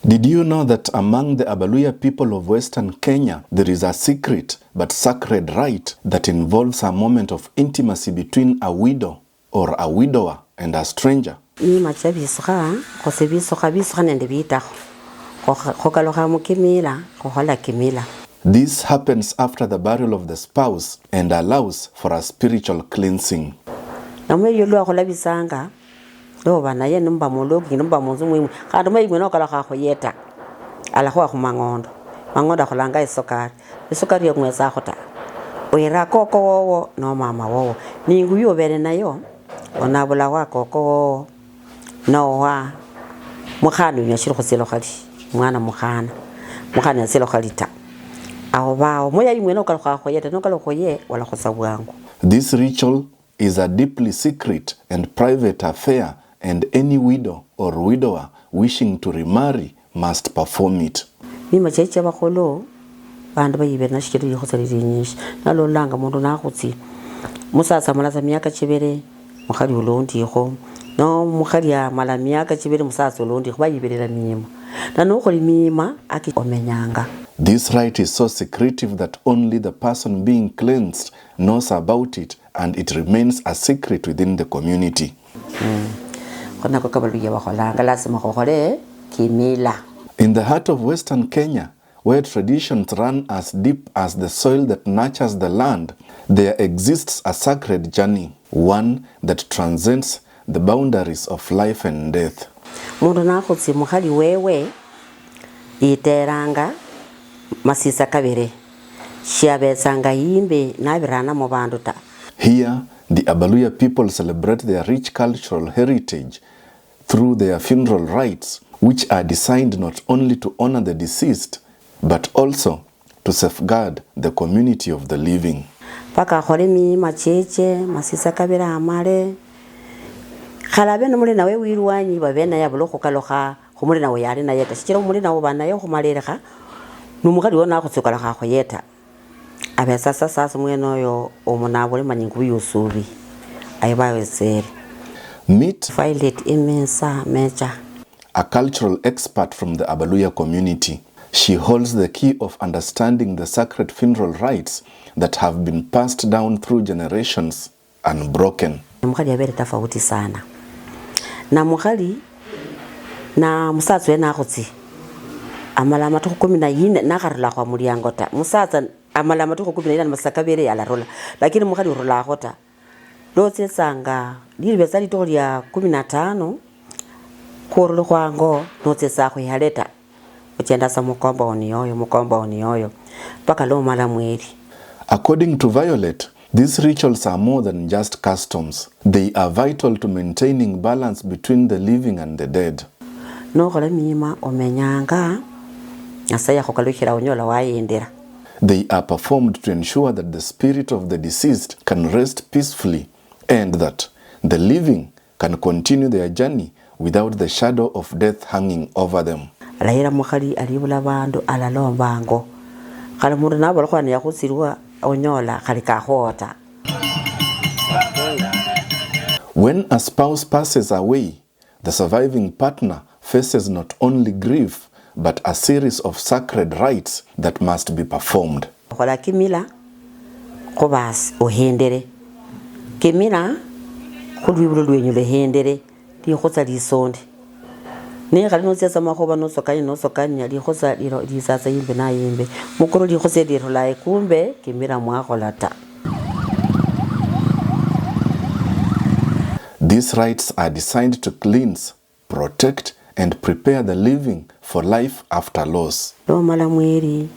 Did you know that among the Abaluhya people of Western Kenya, there is a secret but sacred rite that involves a moment of intimacy between a widow or a widower and a stranger? This happens after the burial of the spouse and allows for a spiritual cleansing. Do bana ye numba mologi numba muzumwe kandi mayimwe no kala kho yeta ala ho mangondo kholanga isukari yomweza khota oira koko wowo no mama wowo ningu yobere nayo onabula wa koko no wa mukhana nyashiro khoselo khali mwana mukhana selo khalita aho bawo moya imwe no kala kho yeta no kala kho ye wala khosabwangu. This ritual is a deeply secret and private affair, and any widow or widower wishing to remarry must perform it. Mima cheche bakholo bandu bayibere na shikiro yikhosalire nyinshi nalo langa mundu nakhutsi musasa malaza myaka chibere mukhali ulondikho no mukhali amala myaka chibere musasa ulondikho bayiberera mima nano kholi mima akikomenyanga. This rite is so secretive that only the person being cleansed knows about it, and it remains a secret within the community. In the heart of Western Kenya, where traditions run as deep as the soil that nurtures the land, there exists a sacred journey, one that transcends the boundaries of life and death. Masisa kabere shiabetsanga yimbe nabirana mu bandu ta. Here the Abaluhya people celebrate their rich cultural heritage through their funeral rites, which are designed not only to honor the deceased but also to safeguard the community of the living. Paka khole mi macheche masisa kabere amale khalabe no muri nawe wirwanyi babena yabuloko kaloha khumuri nawe yari na yeta shikira muri nawe bana yo khumalera numukali wona akutsukala khakho yeta abesasa sasa mweno yo omunabule manyingu yusubi ayibawesere. Meet Violet Imisa Mecha, a cultural expert from the Abaluhya community. She holds the key of understanding the sacred funeral rites that have been passed down through generations unbroken. Mukali yabere tofauti sana na mukali na musatsu wena akutsi amala matuko 14 nakarula kwa mulyango ta musatsa amala matuko 14 masakabere alarola lakini mukali urula hota lotse sanga lilbe sali tolia 15 korolo kwango notse sakho yaleta uchenda sa mukomba onioyo paka lo mala mweri. According to Violet, these rituals are more than just customs. They are vital to maintaining balance between the living and the dead. No khola mima omenyanga asaya khokalukira onyola wayendera. They are performed to ensure that the spirit of the deceased can rest peacefully and that the living can continue their journey without the shadow of death hanging over them. Alahira mukhali alibula bandu alalombango khala mundu nabala khwana yakhusirwa onyola khali kahota. When a spouse passes away, the surviving partner faces not only grief but a series of sacred rites that must be performed. Khola kimila khobas ohendere kimila khulwibulu lwenyule hendere li khotsa lisonde ne ga no tsetsa magoba no sokanya li khotsa li tsatsa yimbe na yimbe mukoro li khotse di rola kumbe kimila mwa golata. These rites are designed to cleanse, protect and prepare the living for life after loss. Lo mala mweri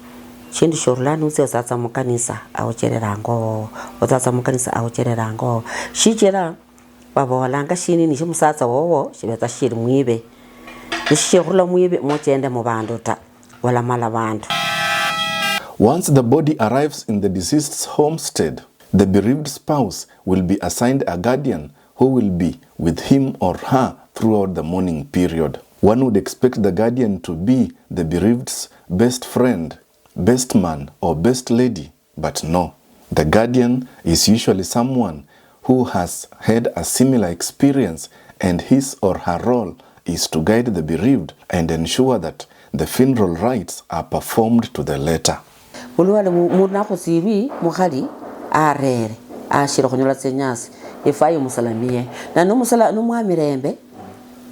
chindu shorlani utsatsa mukanisa auchererango utsatsa mukanisa auchererango shichera baba walanga Shinini shimusatsa wowo shibetsa shiri mwibe shirula mwibe mochende mu bandu ta wala mala bandu. Once the body arrives in the deceased's homestead, the bereaved spouse will be assigned a guardian who will be with him or her throughout the mourning period. One would expect the guardian to be the bereaved's best friend, best man or best lady, but no. The guardian is usually someone who has had a similar experience, and his or her role is to guide the bereaved and ensure that the funeral rites are performed to the letter. Bulwale muna kusiri mukhali arere ashira khunyola tsenyasi efayo musalamie na numwamirembe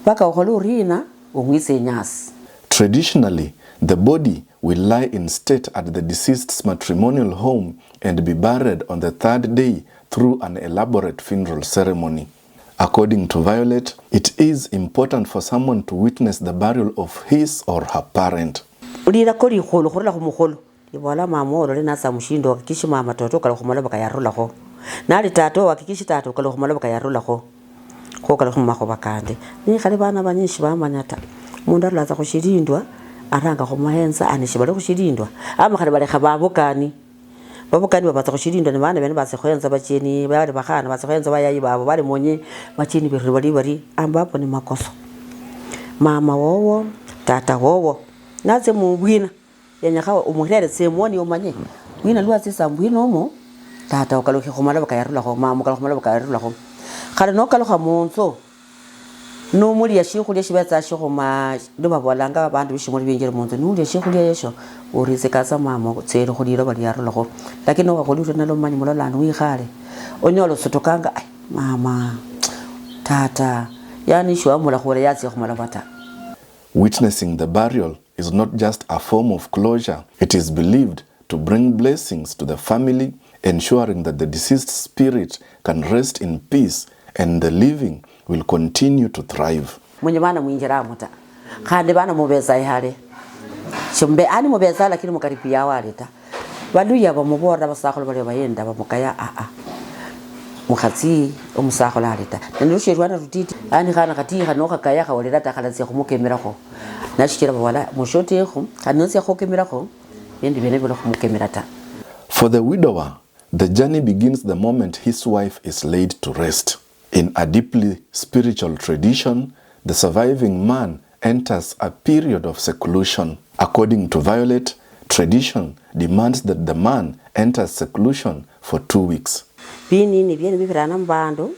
paka ukholo urina umwise nyasi. Traditionally, the body will lie in state at the deceased's matrimonial home and be buried on the third day through an elaborate funeral ceremony. According to Violet, it is important for someone to witness the burial of his or her parent. Ulira koli kholo khorla khumukholo ibola mama olole nasa mushindo wakikishi mama toto kala khumala bakayarula kho nali tato wakikishi tato kala khumala bakayarula kho kala khumako bakande ni khali bana banyishi bamanyata mundu alaza kushirindwa aranga khumahenza anishibale kushirindwa ama khali bale khababukani babukani babaza kushirindwa ne bana bene base khoyenza bacheni bali bakhana base khoyenza bayayi babo bali monye bacheni bari ambapo ni makoso mama wowo tata wowo naze mubwina yanyakha umuhlele semoni omanye wina lwatsi sambwina omo tata okaloke khumala bakayarula kho mama khumala bakayarula kho khale nokaloka munzo nomuli yashikhulya shibatsa shikhoma ndibabolanga abantu bishimuli binjere munzo nuli yashikhulya yesho urizikasa mama tselo khulilo baliyarula kho lakini wakhulira nalo manyi mulolana wikhale onyolo sutokanga mama tata yani shwamula khore yatsi khumala bata. Witnessing the burial is not just a form of closure. It is believed to bring blessings to the family, ensuring that the deceased spirit can rest in peace and the living will continue to thrive. Mwenye bana mwinjira muta khande bana mubeza ihale shimbe ani mubeza lakini mukaripia waleta baluya bamubora basakholo bale bayenda bamukaya mukhatsi omusakholo aleta ndoshirwana rutiti ani khana khati khanoka kaya khawolera takhalatse khumukemerakho nashikira bawala mushotekho khanotse khokemerakho yendi bene bolo khumukemerata. For the widower, the journey begins the moment his wife is laid to rest. In a deeply spiritual tradition, the surviving man enters a period of seclusion. According to Violet, tradition demands that the man enters seclusion for 2 weeks. Binini byene bibirana mbandu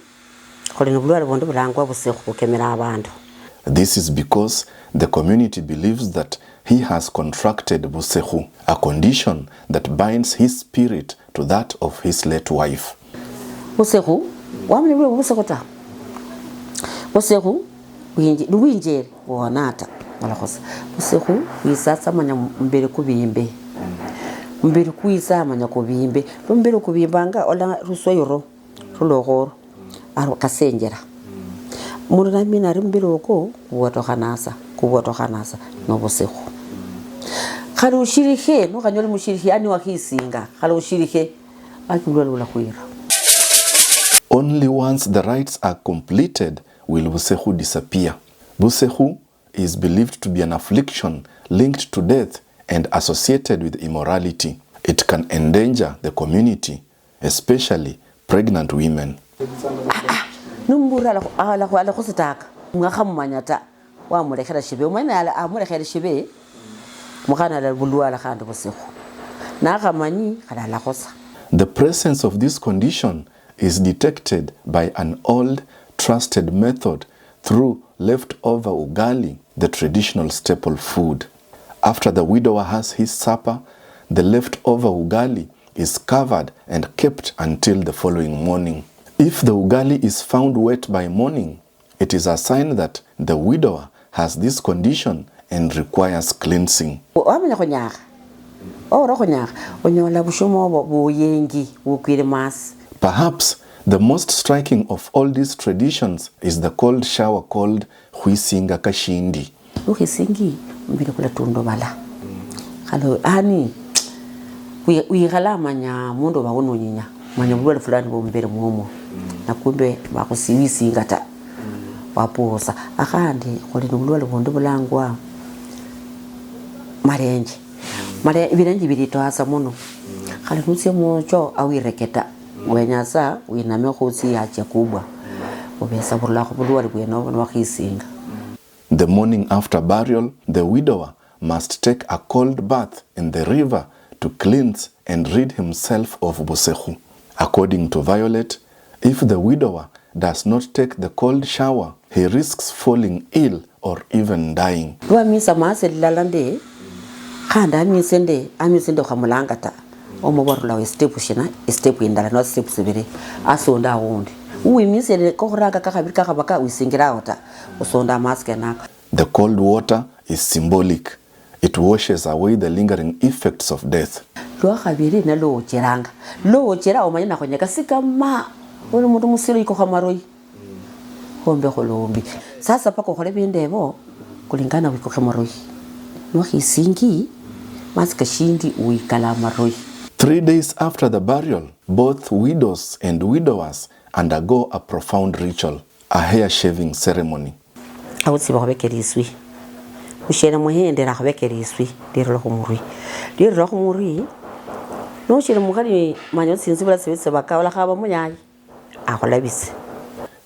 kholi bulwale bondo bulangwa busekhu kukemera abantu. This is because the community believes that he has contracted busekhu, a condition that binds his spirit to that of his late wife. Busekhu wamne bule busekhu ta busekhu winjere wonata malakhosa busekhu wisasa manya mbere kubimbe mbere kuisa manya kubimbe mbere kubimbanga ola rusoyoro rulogoro aro kasenjera muruna mina rimbere oko kuwatokhanasa no busekhu khali ushirihe no kanyole mushirihe ani wa Khwisinga khali ushirihe akimlwala khwira. Only once the rites are completed will busekhu disappear. Busekhu is believed to be an affliction linked to death and associated with immorality. It can endanger the community, especially pregnant women. Numbura ala khusitaka ngakhamanyata wa mulekhera shibe umene ala amulekhera shibe mukhana la bulwala khandi busekhu nakhamanyi khala la khosa. The presence of this condition is detected by an old trusted method through leftover ugali, the traditional staple food. After the widower has his supper, the leftover ugali is covered and kept until the following morning. If the ugali is found wet by morning, it is a sign that the widower has this condition and requires cleansing. Perhaps the most striking of all these traditions is the cold shower called Khwisinga Kashindi. Waposa akhandi kholi nobulwale bondo bulangwa marenje birenje bilitwasa muno khali nutse mocho awireketa wenyasa winame khotsi yache kubwa obesa burla khobulwale bweno wa Khwisinga. The morning after burial, the widower must take a cold bath in the river to cleanse and rid himself of busekhu. According to Violet, if the widower does not take the cold shower, he risks falling ill or even dying. Luamisa maase lalande khanda amisende khamulangata omuborula step shina step indala no step sibiri asonda wundi uimisele kokhuraka kakhabiri kakhabaka uisingira ota usonda maske nako. The cold water is symbolic. It washes away the lingering effects of death. Lwa khabiri na lo cheranga lo chera omanyina khonyaka sikama uri mundu musilo iko khamaroi hombe kholombi sasa pako khole bindebo kulingana wiko khamaroi no khisingi maska shindi uikala maroi. 3 days after the burial, both widows and widowers undergo a profound ritual, a hair shaving ceremony. Awutsiba khabekeriswi ushera muhendera khabekeriswi dirlo khumuri no shira mukhali manyo sinzibula sebetse bakawala khaba munyayi akhulabise.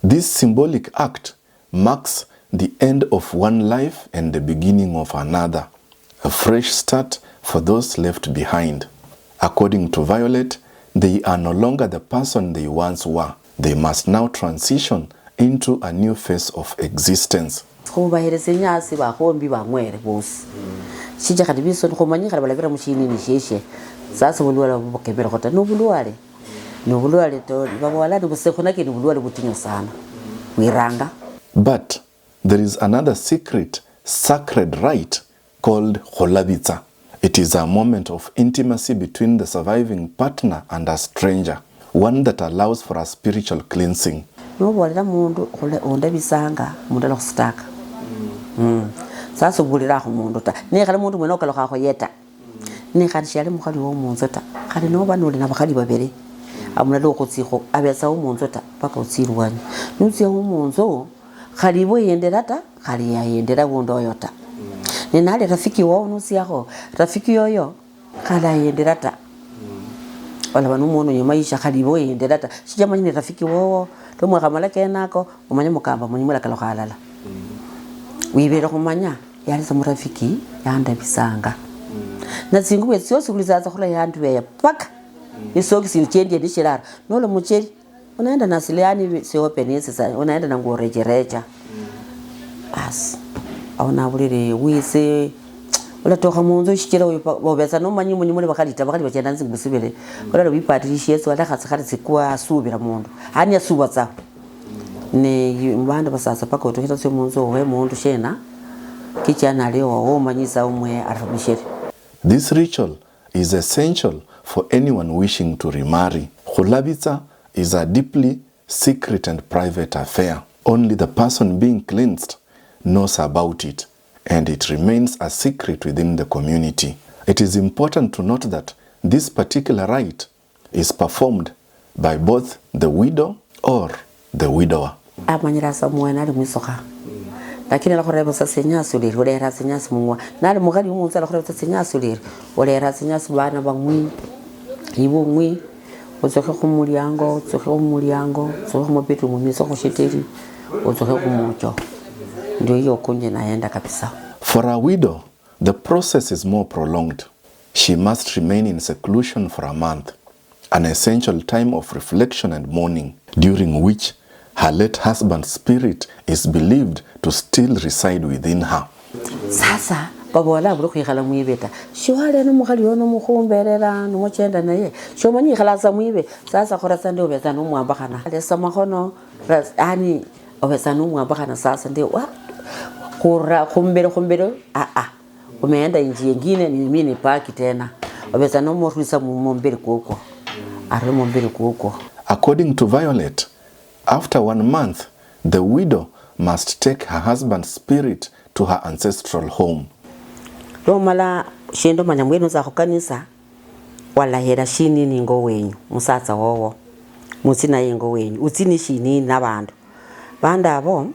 This symbolic act marks the end of one life and the beginning of another, a fresh start for those left behind. According to Violet, they are no longer the person they once were. They must now transition into a new phase of existence. Khubaherese nyasi bakhombi bangwere bosi shija khadi biso khomanyi khali balabira mushinini sheshe sasa bulwala bukebera khota no bulwale to babawala busekhona ke bulwale butinyo sana wiranga. But there is another secret, sacred rite called Khulabitsa. It is a moment of intimacy between the surviving partner and a stranger, one that allows for a spiritual cleansing. No bolera mundu ondabisanga mundu lokusitaka sasa bulira khu mundu ta ne khali mundu mwene okalo khakho yeta ne khali shali mukhali wo munzu ta khali no banoli na bakhali babere amuna lokutsikho abetsa wo munzu ta paka utsirwanya nutsi wo munzu khali bo yendera ta khali ya yendera bondo yota ne nale rafiki wo nutsi yakho rafiki yoyo khala yendera ta wala banu mono nyamaisha khali bo yendera ta shijamanyi ne rafiki wo to mwa kamala kenako umanya mukamba munyimula kalo khalala wibera kumanya yali samurafiki yanda bisanga na zingubwe zose kulizaza khula yandu ya paka isoki sinchendi ndishirara nolo mucheri unaenda na siliani si open sasa unaenda na ngorejereja bas auna bulire wise ula toka munzo shikira wobesa no manyi munyimule bakali bachenda nzingusibele ula wipatrishe yesu ala khatsakhatsi sikwa subira mundu hani asubatsa ne mbanda basasa paka utokita tse munzo we mundu shena kichana leo wo manyisa umwe arabisheri. This ritual is essential for anyone wishing to remarry. Khulabitsa is a deeply secret and private affair. Only the person being cleansed knows about it, and it remains a secret within the community. It is important to note that this particular rite is performed by both the widow or the widower. Amanyira samwana ali mwisoka lakini la khoreba sa senyasi uli olera senyasi mungwa nali mugali umunza la khoreba sa senyasi uli olera senyasi bana bamwi ibo mwi ozoke khumulyango zoke mubitu mumiso khoshiteli ozoke khumucho ndio hiyo kunje naenda kabisa. For a widow, the process is more prolonged. She must remain in seclusion for a month, an essential time of reflection and mourning, during which her late husband's spirit is believed to still reside within her. Sasa baba wala bulu khikhala mwibeta shiwale no mukhali ono mukhumberera no mochenda naye shomanyi khalasa mwibe sasa khorasa ndio beza no mwambakhana lesa makhono ani obeza no mwambakhana sasa ndio wa khura khumbere umeenda inji nyingine ni mimi paki tena obeza no morisa mumbere koko ari mumbere koko. According to Violet, after 1 month, the widow must take her husband's spirit to her ancestral home. Lomala shendo manyamwenu za kanisa wala hera Shinini ngo wenyu musatsa wowo mutsina yengo wenyu utsini Shinini nabantu banda abo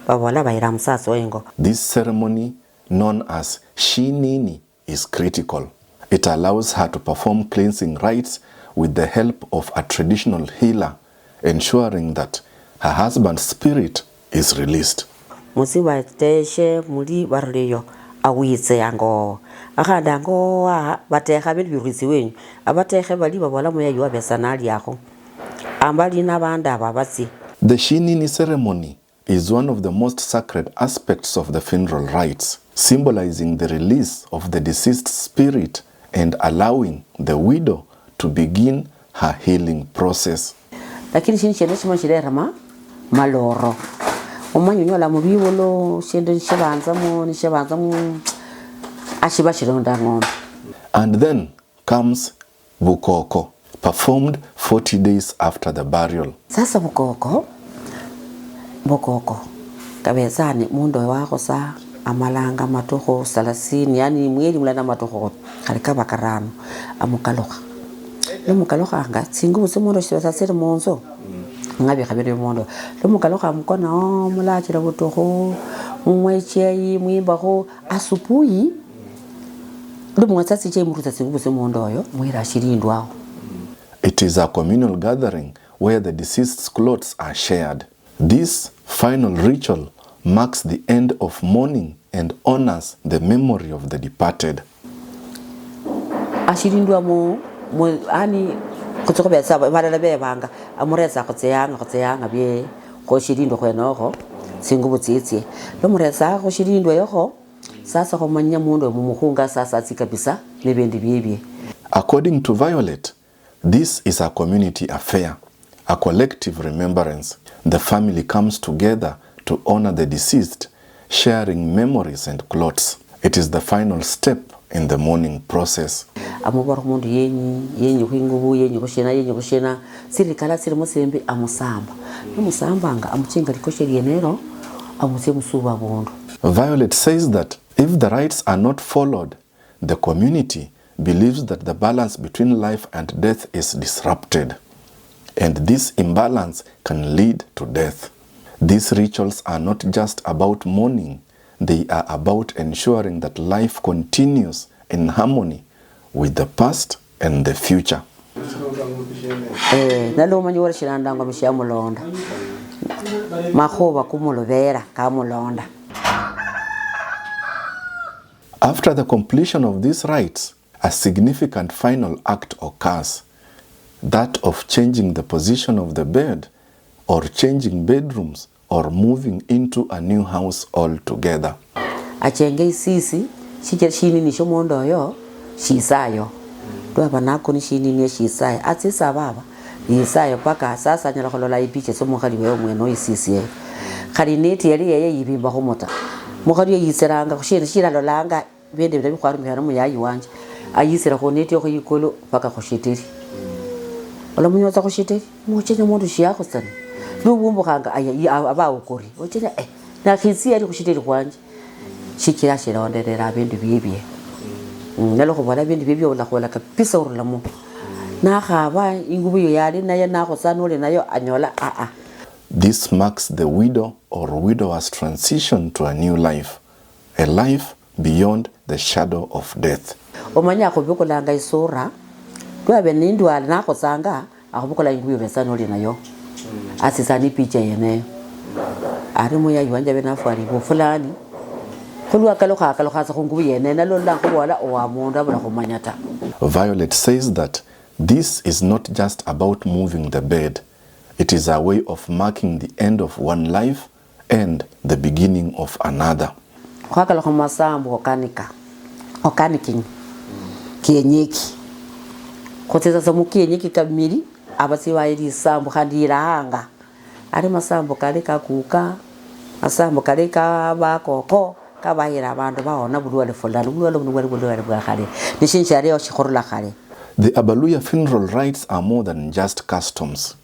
babola bayira musatsa wengo. This ceremony, known as Shinini, is critical. It allows her to perform cleansing rites with the help of a traditional healer, ensuring that her husband's spirit is released. Musiba teshe muri barleyo awitse yango akanda ngo batekha bilbirisi wenyu abatekhe bali babola moya yobesa nali yakho ambali nabanda ababatsi. The Shinini ceremony is one of the most sacred aspects of the funeral rites, symbolizing the release of the deceased spirit and allowing the widow to begin her healing process. Lakini shini chende chimo chirera maloro. Omanyu nyola mubiwolo shende nishabanza mu ashiba chironda ngombe. And then comes Bukoko, performed 40 days after the burial. Sasa Bukoko kabezani mundo wako sa amalanga matoho 30 yani mweli mulana matoho kalikaba karano amukaloka nomukaloka anga singu semondo shibasa sere monzo ngabe kabere mondo nomukaloka mukona mulachira butoho mwecheyi mwimbaho asupuyi lumwatsatsi che muruta singu semondo yo mwira shirindwao. It is a communal gathering where the deceased's clothes are shared. This final ritual marks the end of mourning and honors the memory of the departed. Ashirindwa mo ani kutsokobe saba malala bebanga amureza kutseyanga bye ko shirindo kwenoko singubutsitsi lo mureza ko shirindo yoko sasa ko manya mundo mumuhunga sasa tsikabisa nebendi bibye. According to Violet, this is a community affair, a collective remembrance. The family comes together to honor the deceased, sharing memories and clothes. It is the final step in the mourning process. Amubara mundu yenyi kwingubu yenyi kushena sirikala siri musembe amusamba nomusambanga amuchenga likoshe lyenero amuse musuba bondo. Violet says that if the rites are not followed, the community believes that the balance between life and death is disrupted, and this imbalance can lead to death. These rituals are not just about mourning, they are about ensuring that life continues in harmony with the past and the future. Nalo manyo shirandanga mishamulonda makhoba kumulovera kamulonda. After the completion of these rites, a significant final act occurs, that of changing the position of the bed or changing bedrooms or moving into a new house altogether. Achenge sisi Shinini shomondo yo shisayo dwaba nako ni Shinini shisayo atsisa baba yisayo paka sasa nyala kholola ipiche somo khali wewe mweno isisi khali neti yali yeye yibimba khomota mukhali yiseranga khushira shiralo langa bende bitabi khwaru mihano muyayi wanje ayisira khoneti yo khikolo paka khoshitiri ola munyoza khoshitiri muchenye mundu shiyakho sana lubumbu khanga aba ukuri ochenye na khisi yali khoshitiri kwanje shikira shironderera bindu bibye nalo khobala bindu bibye ola khola kapisa urulamo na khaba ingubu yo yali naye na khosanole nayo anyola This marks the widow or widower's transition to a new life, a life beyond the shadow of death. Omanya khobukolanga isura twabe nindwala na khosanga akhobukola ingubu besanole nayo asisani picha yene ari moya yanje bena fari bo fulani Violet says that this is not just about moving the bed. It is a way of marking the end of one life and the beginning of another. Ari masambo kale kakuka masambo kale kabakoko kabahira abantu baona bulwale fulani bulwale bwa khale nishinshari yo shikhorula khale. The Abaluhya funeral rites are more than just customs.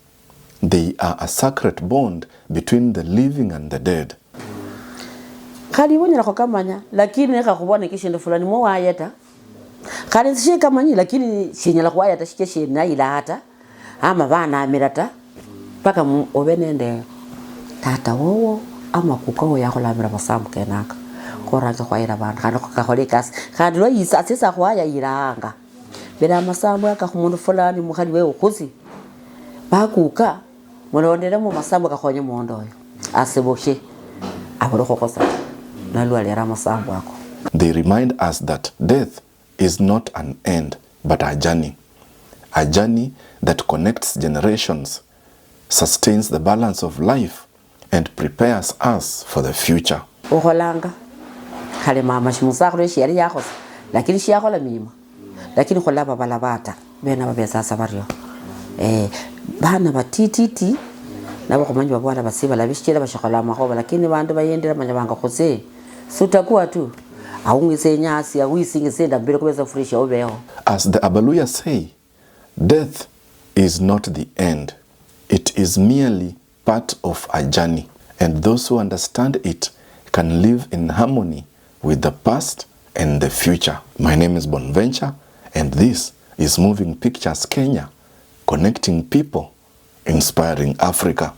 They are a sacred bond between the living and the dead. Khali wonyala khokamanya lakini eka khubona kishindu fulani mo wayeta khali sishikamanyi lakini shinyala khwayeta shike na ilata ama bana amirata paka obenende tata wowo ama kuko ya kholabira basambu kenaka khoranga khwaira bantu khana khakholekas khandi lo yisa sisa khwaya iranga bela masambu akakhumundu fulani mukhali wewe khusi bakuka mulondera mu masambu akakhonye mondoyo aseboshe abolo khokosa nalwalera masambu ako. They remind us that death is not an end but a journey that connects generations, sustains the balance of life, and prepares us for the future. Ukholanga khale mama shimusakho shiyali yakho lakini shiyakhola mima lakini khulaba balabata bena babesasa baryo bana batititi nabo khumanya babwana basiba labishira bashakhola makhoba lakini bantu bayendera manya banga khose sutakuwa tu awungise nyasi awuyisingise ndambele kubeza fresh obeho. As the Abaluhya say, death is not the end. It is merely part of a journey, and those who understand it can live in harmony with the past and the future. My name is Bonventure, and this is Moving Pictures Kenya, connecting people, inspiring Africa.